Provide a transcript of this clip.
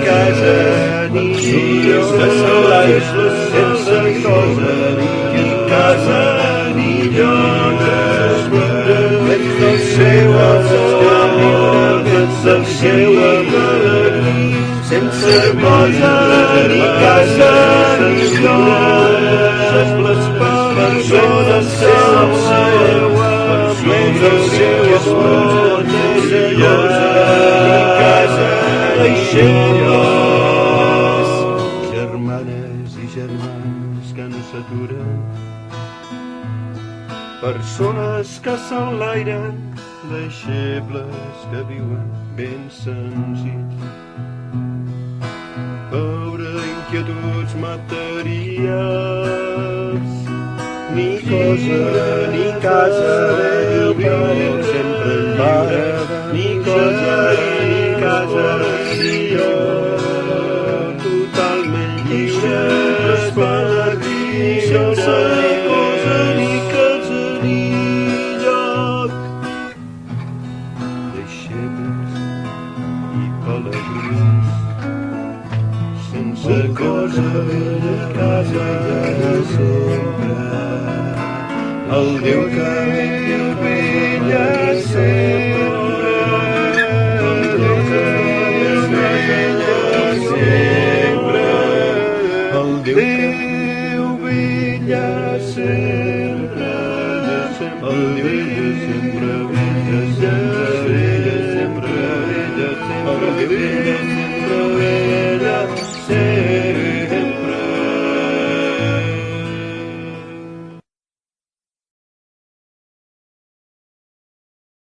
casa, ni lloc que s'enlaire sense cosa, ni casa, ni lloc veig del seu amor, veig del seu amor, sense cosa, ni casa, ni lloc, les persones sense veig del seu amor, seriosa, ni casa, ni lloc. Germanes i germans que no s'aturen, persones que s'enlairen, deixebles que viuen ben senzills. Pobre inquietuds materials, ni cosa, ni casa, viu sempre lliure, ni cosa, ni casa, ni lloc, totalment lliure, les pelegrins, sense ni cosa, ni casa, ni lloc. Deixebles i pelegrins, sense cosa, ni casa, ni sempre, el Déu que viu vella sempre, el Déu que viu vella sempre, el Déu vella sempre, el Déu sempre vella